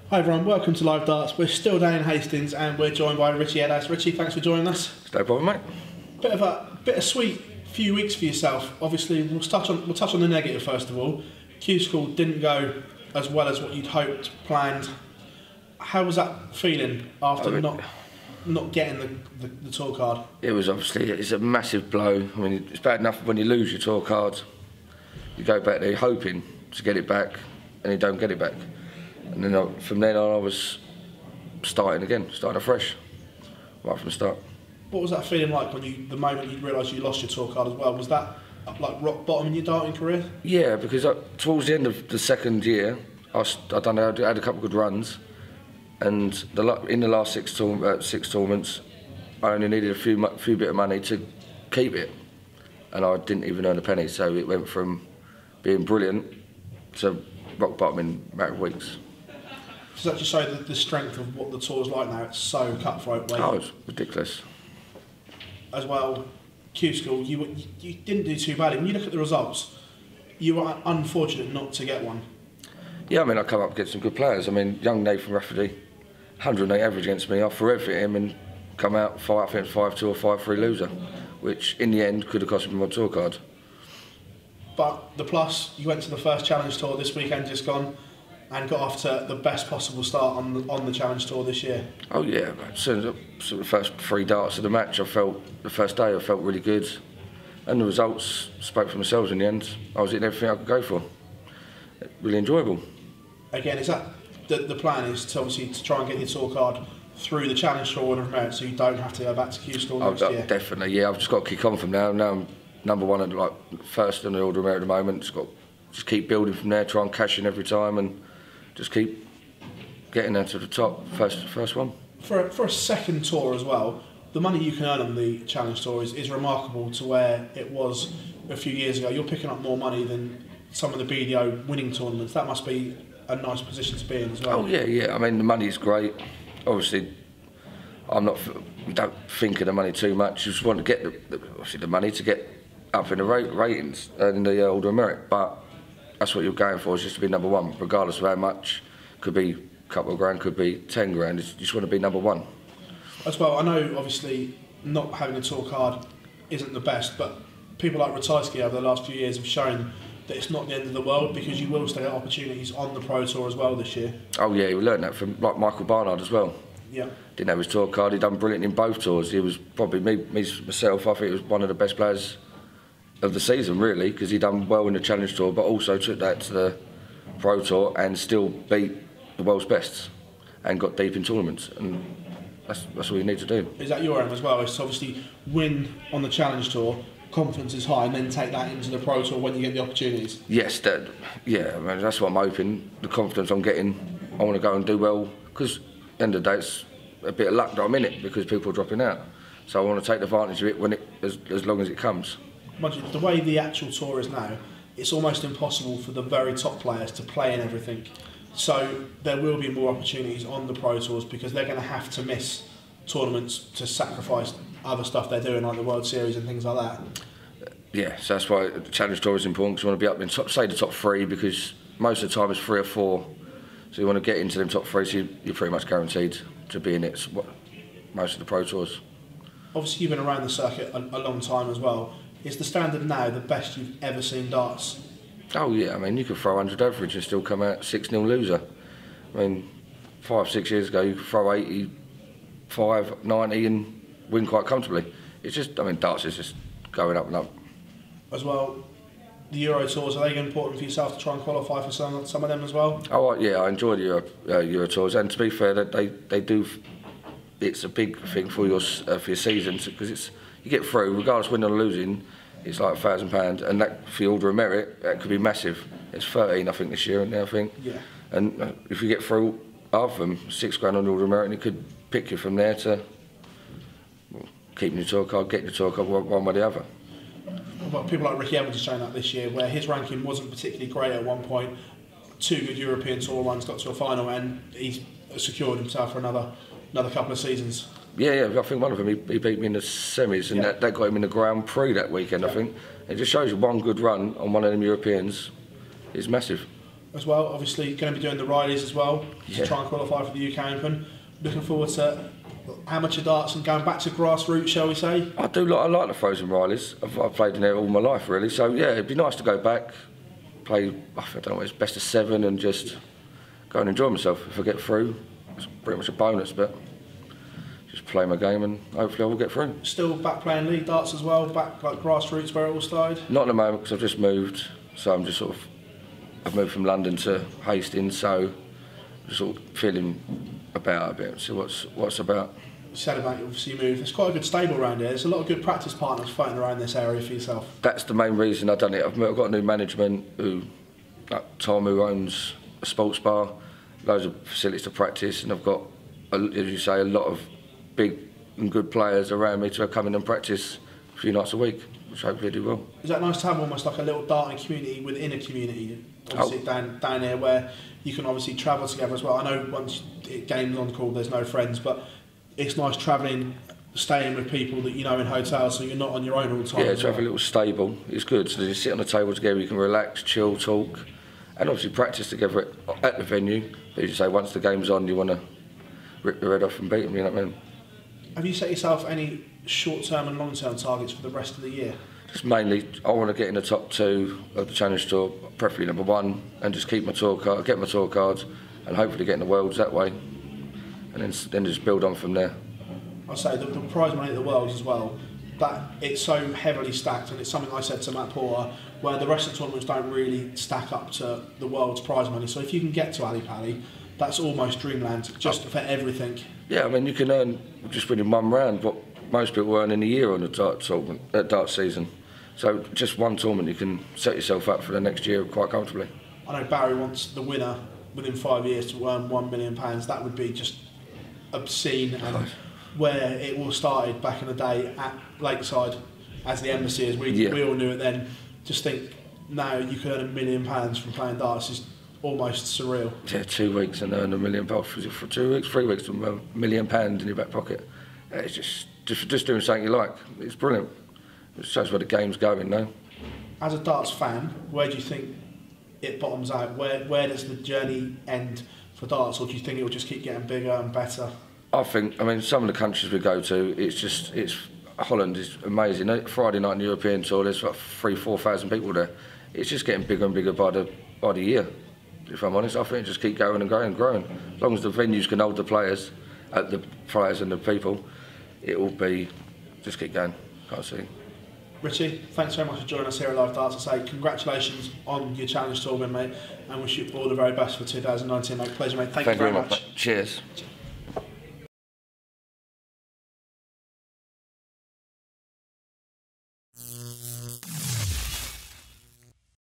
Hi everyone, welcome to Live Darts. We're still down in Hastings and we're joined by Ritchie Edhouse. Ritchie, thanks for joining us. No problem, mate. Bit of a bittersweet few weeks for yourself. Obviously, we'll touch on the negative first of all. Q School didn't go as well as what you'd hoped, planned. How was that feeling after not getting the tour card? It was it's a massive blow. I mean, it's bad enough when you lose your tour card. You go back there hoping to get it back, and you don't get it back. And then from then on, I was starting afresh, right from the start. What was that feeling like when the moment you realised you lost your tour card as well? Was that like rock bottom in your darting career? Yeah, because towards the end of the second year, I had a couple of good runs, and in the last six tournaments, I only needed a few bit of money to keep it, and I didn't even earn a penny. So it went from being brilliant to rock bottom in a matter of weeks. Does that just show the strength of what the tour's like now? It's so cutthroat. Oh, it's ridiculous. As well, Q School, you didn't do too badly. When you look at the results, you were unfortunate not to get one. Yeah, I mean, I come up against some good players. I mean, young Nathan Rafferty, 108 average against me. I threw everything at him and come out, I think 5-2 or 5-3 loser, which in the end could have cost me my tour card. But the plus, you went to the first Challenge Tour this weekend just gone, and got off to the best possible start on the Challenge Tour this year. Oh yeah, as soon as the first 3 darts of the match, the first day I felt really good, and the results spoke for themselves in the end. I was hitting everything I could go for. Really enjoyable. Again, is that the plan? Is to obviously to try and get your tour card through the Challenge Tour Order of Merit, so you don't have to go back to Q School next year? Definitely, yeah. I've just got to kick on from now. Now I'm number one and first in the Order of Merit at the moment. Just keep building from there, try and cash in every time, and just keep getting there to the top, first one. For a second tour as well, the money you can earn on the Challenge Tour is remarkable to where it was a few years ago. You're picking up more money than some of the BDO winning tournaments. That must be a nice position to be in as well. Oh yeah. I mean, the money's great. Obviously, we don't think of the money too much. You just want to get the money to get up in the ratings in the Order of Merit, but that's what you're going for, is just to be number one, regardless of how much. Could be a couple of grand, could be 10 grand. You just want to be number one. As well, I know obviously not having a tour card isn't the best, but people like Ritchie over the last few years have shown that it's not the end of the world, because you will still get opportunities on the Pro Tour as well this year. Oh yeah, we learned that from Michael Barnard as well. Yeah. Didn't have his tour card, he'd done brilliant in both tours. He was probably, myself, I think he was one of the best players of the season really, because he done well in the Challenge Tour, but also took that to the Pro Tour and still beat the world's best and got deep in tournaments, and that's what you need to do. Is that your aim as well? Is to obviously win on the Challenge Tour, confidence is high, and then take that into the Pro Tour when you get the opportunities? Yes, I mean, that's what I'm hoping. The confidence I'm getting, I want to go and do well, because at the end of the day it's a bit of luck that I'm in it, because people are dropping out. So I want to take advantage of it as long as it comes. The way the actual tour is now, it's almost impossible for the very top players to play in everything. So there will be more opportunities on the Pro Tours, because they're going to have to miss tournaments to sacrifice other stuff they're doing, like the World Series and things like that. Yeah, so that's why the Challenge Tour is important, because you want to be up in the top 3, because most of the time it's 3 or 4. So you want to get into them top 3, so you're pretty much guaranteed to be in it most of the Pro Tours. Obviously you've been around the circuit a long time as well. Is the standard now the best you've ever seen darts? Oh yeah, I mean, you could throw 100 average and still come out 6-0 loser. I mean, 5-6 years ago you could throw 85, 90 and win quite comfortably. It's just, I mean, darts is just going up and up. As well, the Euro Tours, are they important for yourself to try and qualify for some of them as well? Oh yeah, I enjoy the Euro Tours, and to be fair, they do. It's a big thing for your season, because you get through regardless of winning or losing. It's like £1,000, and that for the Order of Merit, that could be massive. It's 13, I think, this year, and I think. Yeah. And if you get through half of them, 6 grand on the Order of Merit, and it could pick you from there to keeping your tour card, getting your tour card one way or the other. But people like Ricky Evans have shown that this year, where his ranking wasn't particularly great at one point. 2 good European Tour runs, got to a final, and he's secured himself for another couple of seasons. Yeah, I think one of them, he beat me in the semis, and that got him in the Grand Prix that weekend, I think. It just shows you one good run on one of them Europeans is massive. as well. Obviously, going to be doing the Rileys as well to try and qualify for the UK Open. Looking forward to amateur darts and going back to grassroots, shall we say? I like the Frozen Rileys. I've played in there all my life, really. So yeah, it'd be nice to go back, play. I don't know, it's best of 7, and just go and enjoy myself. If I get through, it's pretty much a bonus, but just play my game and hopefully I will get through. Still back playing league darts as well, back like grassroots where it all started? Not at the moment, because I've just moved, so I'm just I've moved from London to Hastings, so I'm just sort of feeling about a bit, see what's about. You said about obviously you moved. There's quite a good stable around here. There's a lot of good practice partners fighting around this area for yourself. That's the main reason I've done it. I've got a new management Tom, who owns a sports bar, loads of facilities to practice, and I've got, as you say, a lot of big and good players around me to come in and practice a few nights a week, which hopefully do well. Is that nice to have almost like a little darting community within a community, obviously down here, where you can obviously travel together as well? I know once games on call, there's no friends, but it's nice travelling, staying with people that you know in hotels, so you're not on your own all the time. Yeah, to have a little stable, it's good. So you sit on the table together, you can relax, chill, talk, and obviously practice together at the venue. But as you say, once the game's on, you want to rip the head off and beat them, you know what I mean? Have you set yourself any short-term and long-term targets for the rest of the year? Just mainly, I want to get in the top 2 of the Challenge Tour, preferably number 1, and just keep my tour card, get my tour cards, and hopefully get in the Worlds that way, and then just build on from there. I'd say the prize money at the Worlds as well, that it's so heavily stacked, and it's something I said to Matt Porter, where the rest of the tournaments don't really stack up to the World's prize money. So if you can get to Ali Pali, that's almost dreamland, just for everything. Yeah, I mean, you can earn, just winning 1 round, what most people earn in a year on the dart season. So just 1 tournament, you can set yourself up for the next year quite comfortably. I know Barry wants the winner within 5 years to earn £1 million. That would be just obscene. And where it all started back in the day at Lakeside as the Embassy, as we all knew it then. Just think now you can earn £1 million from playing darts is almost surreal. Yeah, 2 weeks and earn £1 million. Was it for 2 weeks, 3 weeks to £1 million in your back pocket? It's just doing something you like. It's brilliant. It shows where the game's going now. As a darts fan, where do you think it bottoms out? Where does the journey end for darts, or do you think it will just keep getting bigger and better? I mean, some of the countries we go to, it's Holland is amazing. Friday night European tour, there's like 3,000-4,000 people there. It's just getting bigger and bigger by the year. If I'm honest, I think it just keep going and growing and growing. As long as the venues can hold the players and the people, it will be just keep going. Can't see. Ritchie, thanks very much for joining us here at Live Darts. I say congratulations on your Challenge Tour win, mate, and wish you all the very best for 2019, mate. Pleasure, mate. Thank you very much. Cheers.